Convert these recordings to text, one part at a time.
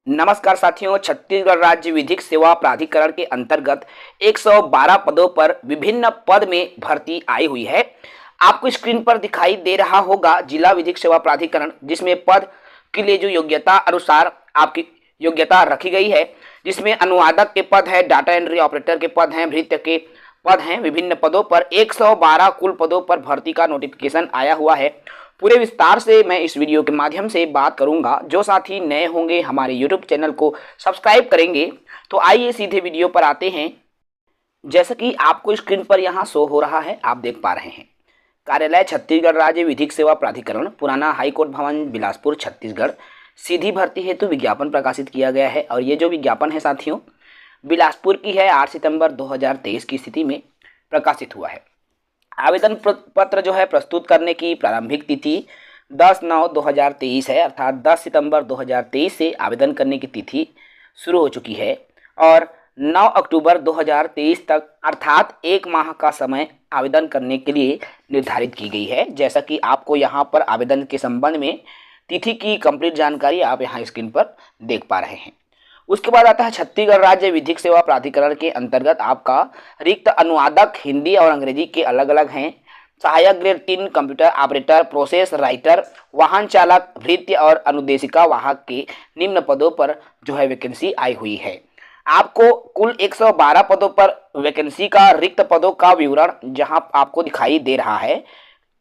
नमस्कार साथियों, छत्तीसगढ़ राज्य विधिक सेवा प्राधिकरण के अंतर्गत 112 पदों पर विभिन्न पद में भर्ती आई हुई है। आपको स्क्रीन पर दिखाई दे रहा होगा जिला विधिक सेवा प्राधिकरण, जिसमें पद के लिए जो योग्यता अनुसार आपकी योग्यता रखी गई है, जिसमें अनुवादक के पद है, डाटा एंट्री ऑपरेटर के पद हैं, भृत्य के पद हैं। विभिन्न पदों पर 112 कुल पदों पर भर्ती का नोटिफिकेशन आया हुआ है। पूरे विस्तार से मैं इस वीडियो के माध्यम से बात करूंगा। जो साथी नए होंगे हमारे यूट्यूब चैनल को सब्सक्राइब करेंगे। तो आइए सीधे वीडियो पर आते हैं। जैसा कि आपको स्क्रीन पर यहाँ शो हो रहा है, आप देख पा रहे हैं, कार्यालय छत्तीसगढ़ राज्य विधिक सेवा प्राधिकरण, पुराना हाईकोर्ट भवन, बिलासपुर, छत्तीसगढ़। सीधी भर्ती हेतु विज्ञापन प्रकाशित किया गया है और ये जो विज्ञापन है साथियों, बिलासपुर की है। 8 सितंबर 2023 की स्थिति में प्रकाशित हुआ है। आवेदन पत्र जो है प्रस्तुत करने की प्रारंभिक तिथि 10/9/2023 है, अर्थात 10 सितंबर 2023 से आवेदन करने की तिथि शुरू हो चुकी है और 9 अक्टूबर 2023 तक अर्थात 1 माह का समय आवेदन करने के लिए निर्धारित की गई है। जैसा कि आपको यहाँ पर आवेदन के संबंध में तिथि की कंप्लीट जानकारी आप यहाँ स्क्रीन पर देख पा रहे हैं। उसके बाद आता है छत्तीसगढ़ राज्य विधिक सेवा प्राधिकरण के अंतर्गत आपका रिक्त अनुवादक हिंदी और अंग्रेजी के अलग अलग हैं। सहायक grade 3 computer operator, process writer, वाहन चालक, भृत्य और अनुदेशिका वाहक के निम्न पदों पर जो है वैकेंसी आई हुई है। आपको कुल 112 पदों पर वैकेंसी का रिक्त पदों का विवरण जहां आपको दिखाई दे रहा है,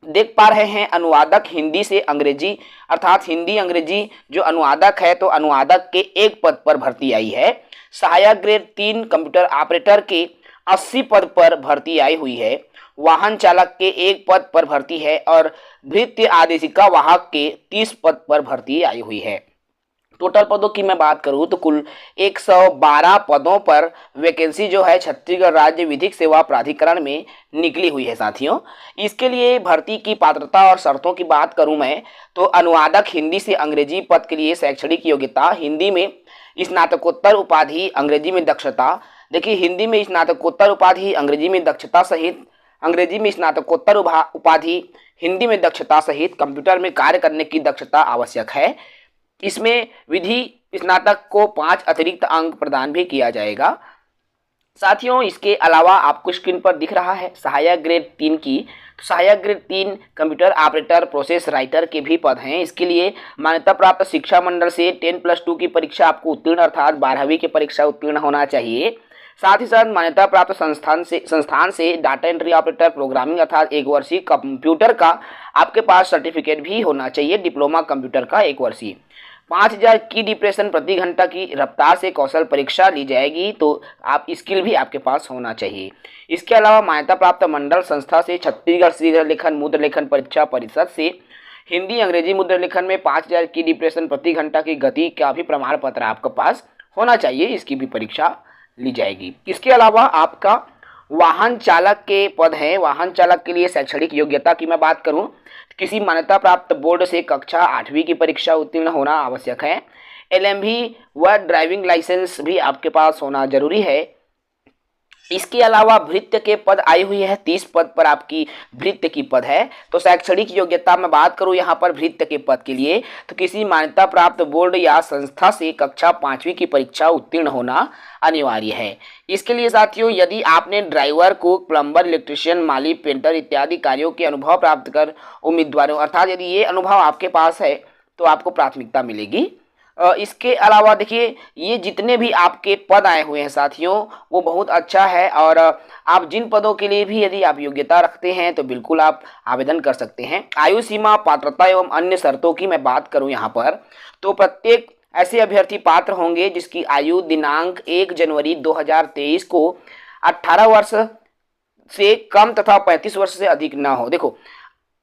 देख पा रहे हैं। अनुवादक हिंदी से अंग्रेजी, अर्थात हिंदी अंग्रेजी जो अनुवादक है, तो अनुवादक के 1 पद पर भर्ती आई है। सहायक ग्रेड 3 कंप्यूटर ऑपरेटर के 80 पद पर भर्ती आई हुई है। वाहन चालक के 1 पद पर भर्ती है और भृत्य आदेशिका वाहक के 30 पद पर भर्ती आई हुई है। टोटल पदों की मैं बात करूं तो कुल 112 पदों पर वैकेंसी जो है छत्तीसगढ़ राज्य विधिक सेवा प्राधिकरण में निकली हुई है साथियों। इसके लिए भर्ती की पात्रता और शर्तों की बात करूं मैं तो अनुवादक हिंदी से अंग्रेजी पद के लिए शैक्षणिक योग्यता हिंदी में स्नातकोत्तर उपाधि, अंग्रेजी में दक्षता। देखिए, हिंदी में स्नातकोत्तर उपाधि, अंग्रेजी में दक्षता सहित, अंग्रेजी में स्नातकोत्तर उपाधि, हिंदी में दक्षता सहित कंप्यूटर में कार्य करने की दक्षता आवश्यक है। इसमें विधि स्नातक को 5 अतिरिक्त अंक प्रदान भी किया जाएगा। साथियों, इसके अलावा आपको स्क्रीन पर दिख रहा है सहायक ग्रेड 3 की, तो सहायक grade 3 computer operator, process writer के भी पद हैं। इसके लिए मान्यता प्राप्त शिक्षा मंडल से 10+2 की परीक्षा आपको उत्तीर्ण, अर्थात 12वीं की परीक्षा उत्तीर्ण होना चाहिए। साथ ही साथ मान्यता प्राप्त संस्थान से डाटा एंट्री ऑपरेटर, प्रोग्रामिंग अर्थात 1 वर्षीय कंप्यूटर का आपके पास सर्टिफिकेट भी होना चाहिए। डिप्लोमा कंप्यूटर का 1 वर्षीय। 5000 की डिप्रेशन प्रति घंटा की रफ्तार से कौशल परीक्षा ली जाएगी, तो आप स्किल भी आपके पास होना चाहिए। इसके अलावा मान्यता प्राप्त मंडल संस्था से छत्तीसगढ़ शीघ्र लेखन मुद्र लेखन परीक्षा परिषद से हिंदी अंग्रेजी मुद्र लेखन में 5000 की डिप्रेशन प्रति घंटा की गति का भी प्रमाण पत्र आपके पास होना चाहिए। इसकी भी परीक्षा ली जाएगी। इसके अलावा आपका वाहन चालक के पद हैं। वाहन चालक के लिए शैक्षणिक योग्यता की मैं बात करूं, किसी मान्यता प्राप्त बोर्ड से कक्षा 8वीं की परीक्षा उत्तीर्ण होना आवश्यक है। LMV व ड्राइविंग लाइसेंस भी आपके पास होना जरूरी है। इसके अलावा भृत्य के पद आई हुई है। 30 पद पर आपकी भृत्य की पद है। तो शैक्षणिक योग्यता में बात करूं यहाँ पर भृत्य के पद के लिए, तो किसी मान्यता प्राप्त बोर्ड या संस्था से कक्षा 5वीं की परीक्षा उत्तीर्ण होना अनिवार्य है। इसके लिए साथियों, यदि आपने ड्राइवर, कुक, प्लम्बर, इलेक्ट्रीशियन, माली, पेंटर इत्यादि कार्यों के अनुभव प्राप्त कर उम्मीदवारों, अर्थात यदि ये अनुभव आपके पास है तो आपको प्राथमिकता मिलेगी। इसके अलावा देखिए, ये जितने भी आपके पद आए हुए हैं साथियों, वो बहुत अच्छा है और आप जिन पदों के लिए भी यदि आप योग्यता रखते हैं तो बिल्कुल आप आवेदन कर सकते हैं। आयु सीमा, पात्रता एवं अन्य शर्तों की मैं बात करूं यहाँ पर, तो प्रत्येक ऐसे अभ्यर्थी पात्र होंगे जिसकी आयु दिनांक 1 जनवरी 2023 को 18 वर्ष से कम तथा 35 वर्ष से अधिक ना हो। देखो,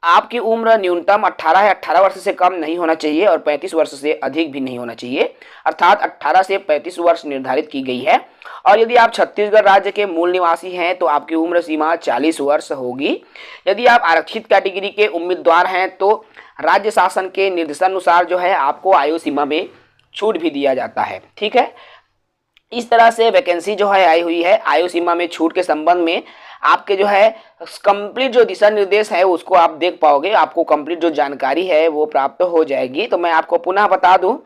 आपकी उम्र न्यूनतम 18 है, 18 वर्ष से कम नहीं होना चाहिए और 35 वर्ष से अधिक भी नहीं होना चाहिए, अर्थात 18 से 35 वर्ष निर्धारित की गई है। और यदि आप छत्तीसगढ़ राज्य के मूल निवासी हैं तो आपकी उम्र सीमा 40 वर्ष होगी। यदि आप आरक्षित कैटेगरी के उम्मीदवार हैं तो राज्य शासन के निर्देशानुसार जो है आपको आयु सीमा में छूट भी दिया जाता है। ठीक है, इस तरह से वैकेंसी जो है आई हुई है। आयु सीमा में छूट के संबंध में आपके जो है कंप्लीट जो दिशा निर्देश है उसको आप देख पाओगे, आपको कंप्लीट जो जानकारी है वो प्राप्त हो जाएगी। तो मैं आपको पुनः बता दूं,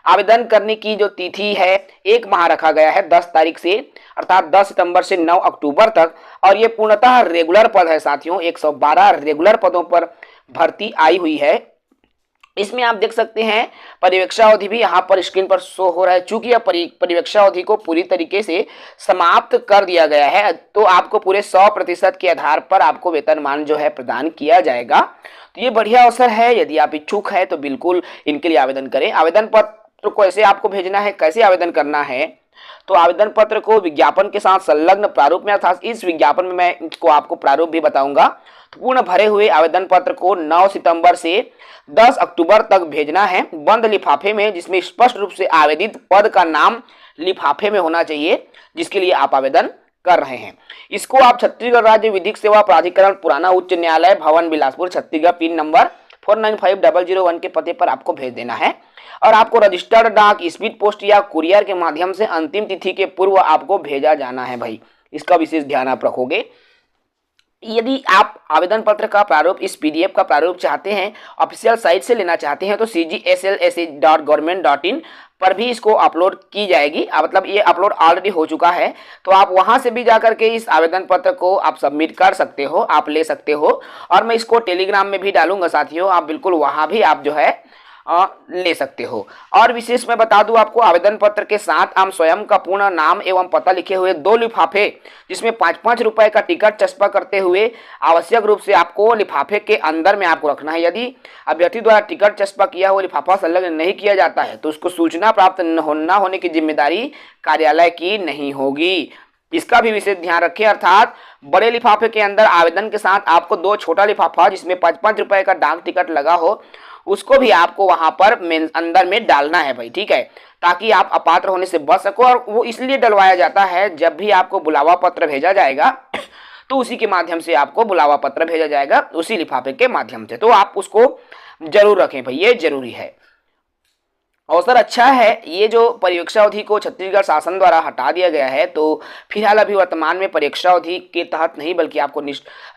आवेदन करने की जो तिथि है 1 माह रखा गया है 10 तारीख से, अर्थात 10 सितंबर से 9 अक्टूबर तक। और ये पूर्णतः रेगुलर पद है साथियों, 112 रेगुलर पदों पर भर्ती आई हुई है। इसमें आप देख सकते हैं परिवीक्षा अवधि भी यहाँ पर स्क्रीन पर शो हो रहा है। चूंकि यह परिवीक्षा अवधि को पूरी तरीके से समाप्त कर दिया गया है, तो आपको पूरे 100% के आधार पर आपको वेतनमान जो है प्रदान किया जाएगा। तो ये बढ़िया अवसर है, यदि आप इच्छुक हैं तो बिल्कुल इनके लिए आवेदन करें। आवेदन पत्र को ऐसे आपको भेजना है, कैसे आवेदन करना है, तो आवेदन पत्र को विज्ञापन के साथ संलग्न प्रारूप में, अर्थात इस विज्ञापन में मैं इसको आपको प्रारूप भी बताऊंगा। तो पूर्ण भरे हुए आवेदन पत्र को 9 सितंबर से 10 अक्टूबर तक भेजना है बंद लिफाफे में, जिसमें स्पष्ट रूप से आवेदित पद का नाम लिफाफे में होना चाहिए जिसके लिए आप आवेदन कर रहे हैं। इसको आप छत्तीसगढ़ राज्य विधिक सेवा प्राधिकरण, पुराना उच्च न्यायालय भवन, बिलासपुर, छत्तीसगढ़, पिन नंबर 495001 के पते पर आपको भेज देना है। और आपको रजिस्टर्ड डाक, स्पीड पोस्ट या कुरियर के माध्यम से अंतिम तिथि के पूर्व आपको भेजा जाना है भाई, इसका विशेष ध्यान आप रखोगे। यदि आप आवेदन पत्र का प्रारूप, इस पीडीएफ का प्रारूप चाहते हैं, ऑफिशियल साइट से लेना चाहते हैं, तो cgslsa.government.in पर भी इसको अपलोड की जाएगी। मतलब ये अपलोड ऑलरेडी हो चुका है, तो आप वहां से भी जाकर के इस आवेदन पत्र को आप सबमिट कर सकते हो, आप ले सकते हो। और मैं इसको टेलीग्राम में भी डालूंगा साथियों, आप बिल्कुल वहां भी आप जो है ले सकते हो। और विशेष मैं बता दूं आपको, आवेदन पत्र के साथ आप स्वयं का पूर्ण नाम एवं पता लिखे हुए 2 लिफाफे, जिसमें 5-5 रुपए का टिकट चस्पा करते हुए आवश्यक रूप से आपको लिफाफे के अंदर में आपको रखना है। यदि अभ्यर्थी द्वारा टिकट चस्पा किया हुआ लिफाफा संलग्न नहीं किया जाता है तो उसको सूचना प्राप्त न होने की जिम्मेदारी कार्यालय की नहीं होगी, इसका भी विशेष ध्यान रखें। अर्थात बड़े लिफाफे के अंदर आवेदन के साथ आपको 2 छोटा लिफाफा जिसमें 5-5 रुपए का डाक टिकट लगा हो, उसको भी आपको वहां पर अंदर में डालना है भाई, ठीक है, ताकि आप अपात्र होने से बच सको। और वो इसलिए डलवाया जाता है, जब भी आपको बुलावा पत्र भेजा जाएगा तो उसी के माध्यम से आपको बुलावा पत्र भेजा जाएगा, उसी लिफाफे के माध्यम से। तो आप उसको जरूर रखें भाई, ये जरूरी है। अवसर अच्छा है। ये जो परीक्षा अवधि को छत्तीसगढ़ शासन द्वारा हटा दिया गया है, तो फिलहाल अभी वर्तमान में परीक्षा अवधि के तहत नहीं बल्कि आपको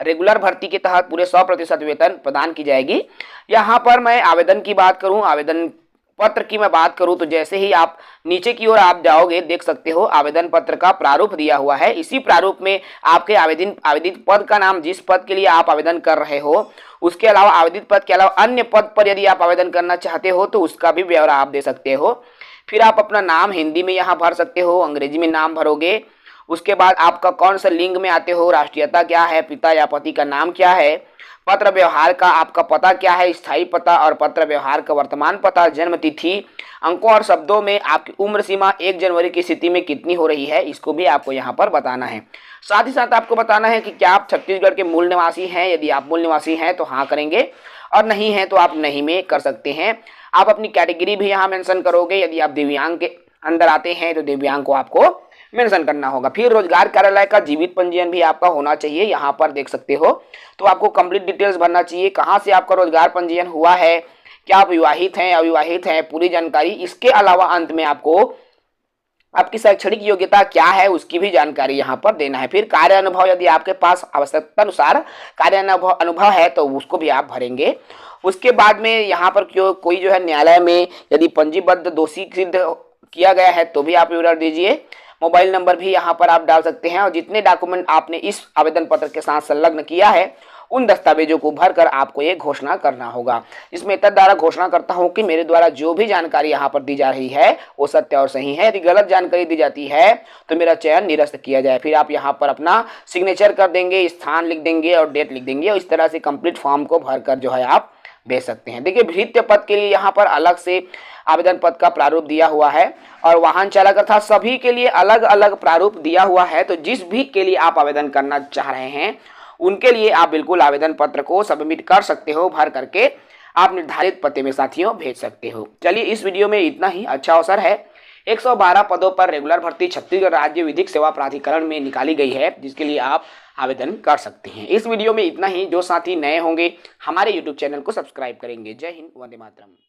रेगुलर भर्ती के तहत पूरे 100% वेतन प्रदान की जाएगी। यहाँ पर मैं आवेदन की बात करूँ, आवेदन पत्र की मैं बात करूं, तो जैसे ही आप नीचे की ओर आप जाओगे देख सकते हो आवेदन पत्र का प्रारूप दिया हुआ है। इसी प्रारूप में आपके आवेदित पद का नाम, जिस पद के लिए आप आवेदन कर रहे हो, उसके अलावा आवेदित पद के अलावा अन्य पद पर यदि आप आवेदन करना चाहते हो तो उसका भी ब्यौरा आप दे सकते हो। फिर आप अपना नाम हिंदी में यहाँ भर सकते हो, अंग्रेजी में नाम भरोगे। उसके बाद आपका कौन सा लिंग में आते हो, राष्ट्रीयता क्या है, पिता या पति का नाम क्या है, पत्र व्यवहार का आपका पता क्या है, स्थायी पता और पत्र व्यवहार का वर्तमान पता, जन्म तिथि, अंकों और शब्दों में आपकी उम्र सीमा 1 जनवरी की स्थिति में कितनी हो रही है, इसको भी आपको यहाँ पर बताना है। साथ ही साथ आपको बताना है कि क्या आप छत्तीसगढ़ के मूल निवासी हैं। यदि आप मूल निवासी हैं तो हाँ करेंगे, और नहीं है तो आप नहीं में कर सकते हैं। आप अपनी कैटेगरी भी यहाँ मेंशन करोगे। यदि आप दिव्यांग के अंदर आते हैं तो दिव्यांग को आपको मेंशन करना होगा। फिर रोजगार कार्यालय का जीवित पंजीयन भी आपका होना चाहिए, यहाँ पर देख सकते हो। तो आपको कंप्लीट डिटेल्स भरना चाहिए, कहाँ से आपका रोजगार पंजीयन हुआ है, क्या आप विवाहित हैं अविवाहित हैं, पूरी जानकारी। इसके अलावा अंत में आपको आपकी शैक्षणिक योग्यता क्या है उसकी भी जानकारी यहाँ पर देना है। फिर कार्य अनुभव, यदि आपके पास आवश्यकता अनुसार कार्य अनुभव है तो उसको भी आप भरेंगे। उसके बाद में यहाँ पर कोई जो है न्यायालय में यदि पंजीबद्ध दोषी सिद्ध किया गया है तो भी आप विवरण दीजिए। मोबाइल नंबर भी यहाँ पर आप डाल सकते हैं, और जितने डॉक्यूमेंट आपने इस आवेदन पत्र के साथ संलग्न किया है उन दस्तावेजों को भरकर आपको ये घोषणा करना होगा। इसमें इतना द्वारा घोषणा करता हूँ कि मेरे द्वारा जो भी जानकारी यहाँ पर दी जा रही है वो सत्य और सही है। यदि गलत जानकारी दी जाती है तो मेरा चयन निरस्त किया जाए। फिर आप यहाँ पर अपना सिग्नेचर कर देंगे, स्थान लिख देंगे और डेट लिख देंगे, और इस तरह से कंप्लीट फॉर्म को भरकर जो है आप भेज सकते हैं। देखिए भृत्य पद के लिए यहाँ पर अलग से आवेदन पद का प्रारूप दिया हुआ है, और वाहन चालक अर्थात सभी के लिए अलग अलग प्रारूप दिया हुआ है। तो जिस भी के लिए आप आवेदन करना चाह रहे हैं उनके लिए आप बिल्कुल आवेदन पत्र को सबमिट कर सकते हो, भर करके आप निर्धारित पते में साथियों भेज सकते हो। चलिए इस वीडियो में इतना ही। अच्छा अवसर है, 112 पदों पर रेगुलर भर्ती छत्तीसगढ़ राज्य विधिक सेवा प्राधिकरण में निकाली गई है, जिसके लिए आप आवेदन कर सकते हैं। इस वीडियो में इतना ही। जो साथी नए होंगे हमारे यूट्यूब चैनल को सब्सक्राइब करेंगे। जय हिंद, वंदे मातरम।